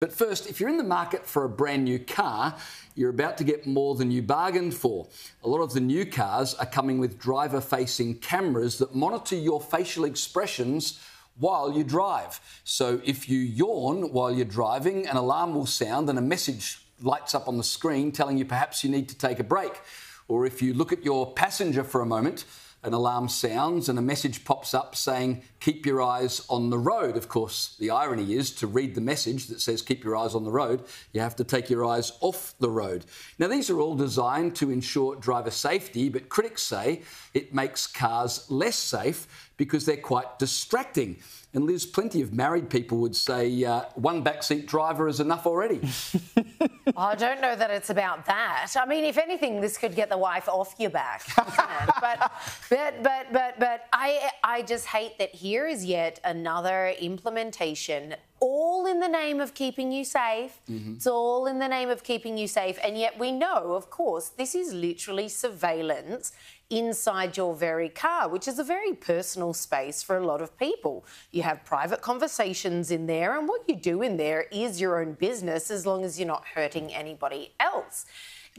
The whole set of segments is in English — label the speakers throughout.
Speaker 1: But first, if you're in the market for a brand new car, you're about to get more than you bargained for. A lot of the new cars are coming with driver-facing cameras that monitor your facial expressions while you drive. So if you yawn while you're driving, an alarm will sound and a message lights up on the screen telling you perhaps you need to take a break. Or if you look at your passenger for a moment, an alarm sounds and a message pops up saying, keep your eyes on the road. Of course, the irony is to read the message that says, keep your eyes on the road, you have to take your eyes off the road. Now, these are all designed to ensure driver safety, but critics say it makes cars less safe because they're quite distracting. And Liz, plenty of married people would say one backseat driver is enough already.
Speaker 2: I don't know that it's about that. I mean, if anything, this could get the wife off your back. But I just hate that here is yet another implementation, all in the name of keeping you safe. Mm-hmm. It's all in the name of keeping you safe. And yet we know, of course, this is literally surveillance inside your very car, which is a very personal space for a lot of people. You have private conversations in there, and what you do in there is your own business as long as you're not hurting anybody else.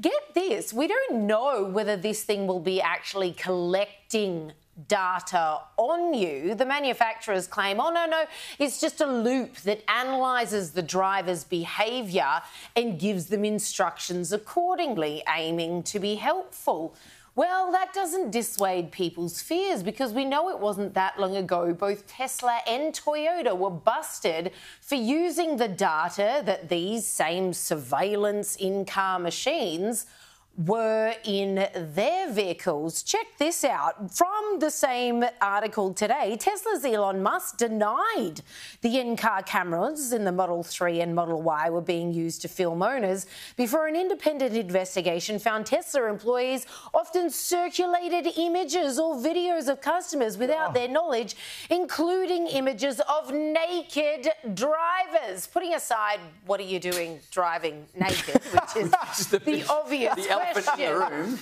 Speaker 2: Get this, we don't know whether this thing will be actually collecting data on you. The manufacturers claim, oh, no, it's just a loop that analyses the driver's behaviour and gives them instructions accordingly, aiming to be helpful. Well, that doesn't dissuade people's fears because we know it wasn't that long ago both Tesla and Toyota were busted for using the data that these same surveillance in-car machines were in their vehicles. Check this out. From the same article today, Tesla's Elon Musk denied the in-car cameras in the Model 3 and Model Y were being used to film owners before an independent investigation found Tesla employees often circulated images or videos of customers without their knowledge, including images of naked drivers. Putting aside what are you doing driving naked, which is the obvious question.
Speaker 1: In the room.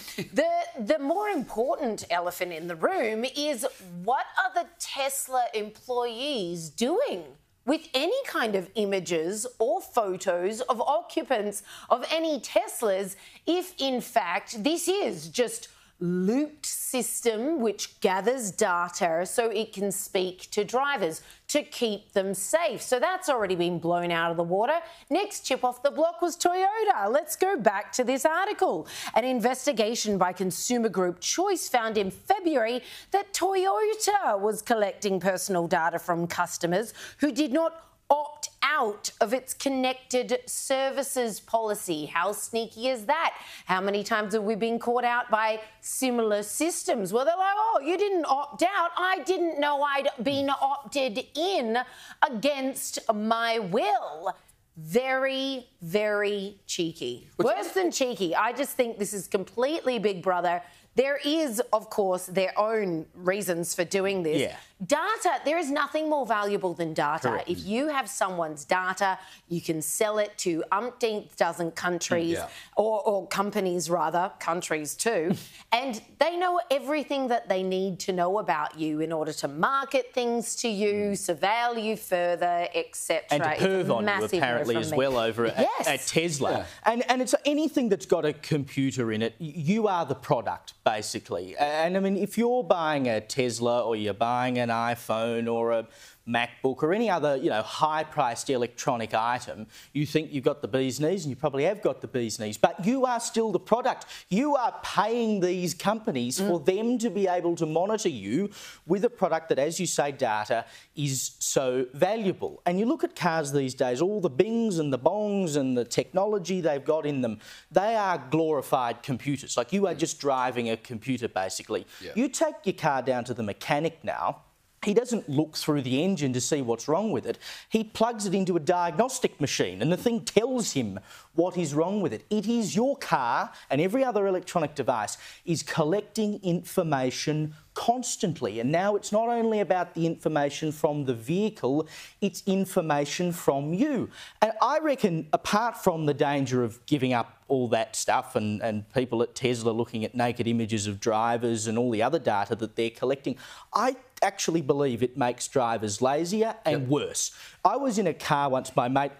Speaker 2: The more important elephant in the room is what are the Tesla employees doing with any kind of images or photos of occupants of any Teslas if, in fact, this is just looped system which gathers data so it can speak to drivers to keep them safe. So that's already been blown out of the water. Next chip off the block was Toyota. Let's go back to this article. An investigation by consumer group Choice found in February that Toyota was collecting personal data from customers who did not opt out of its connected services policy. How sneaky is that? How many times have we been caught out by similar systems where they're like, oh, you didn't opt out. I didn't know I'd been opted in against my will. Very, very cheeky. Worse than cheeky. I just think this is completely Big Brother. There is, of course, their own reasons for doing this. Yeah. Data, there is nothing more valuable than data. Correct. If you have someone's data, you can sell it to umpteenth dozen countries, or companies rather, countries too, and they know everything that they need to know about you in order to market things to you, surveil you further, etc.
Speaker 3: And to perv on you apparently as well over at Tesla. Yeah. And it's anything that's got a computer in it, you are the product, basically. And I mean, if you're buying a Tesla or you're buying an iPhone or a MacBook or any other, high-priced electronic item, you think you've got the bee's knees, and you probably have got the bee's knees, but you are still the product. You are paying these companies for them to be able to monitor you with a product that, as you say, data is so valuable. And you look at cars these days, all the bings and the bongs and the technology they've got in them, they are glorified computers. Like, you are just driving a computer, basically. Yeah. You take your car down to the mechanic now, he doesn't look through the engine to see what's wrong with it. He plugs it into a diagnostic machine and the thing tells him what is wrong with it. It is your car, and every other electronic device is collecting information constantly. And now it's not only about the information from the vehicle, it's information from you. And I reckon, apart from the danger of giving up all that stuff and people at Tesla looking at naked images of drivers and all the other data that they're collecting, I actually believe it makes drivers lazier and worse. I was in a car once, my mate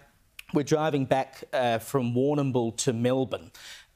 Speaker 3: we're driving back from Warrnambool to Melbourne.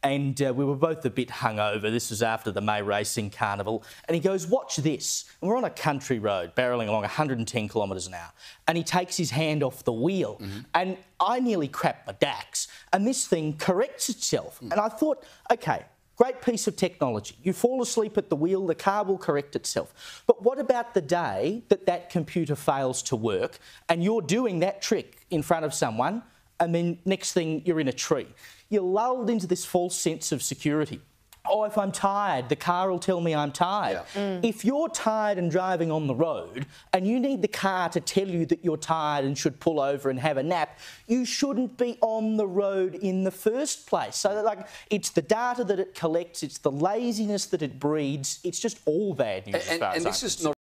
Speaker 3: And we were both a bit hungover. This was after the May Racing Carnival. And he goes, watch this. And we're on a country road, barrelling along 110 kilometres an hour. And he takes his hand off the wheel. And I nearly crapped my dacks. And this thing corrects itself. And I thought, OK, great piece of technology. You fall asleep at the wheel, the car will correct itself. But what about the day that that computer fails to work and you're doing that trick in front of someone and then next thing you're in a tree? You're lulled into this false sense of security. Oh, if I'm tired, the car will tell me I'm tired. If you're tired and driving on the road and you need the car to tell you that you're tired and should pull over and have a nap, you shouldn't be on the road in the first place. So, like, it's the data that it collects, it's the laziness that it breeds, it's just all bad news as far as I'm concerned.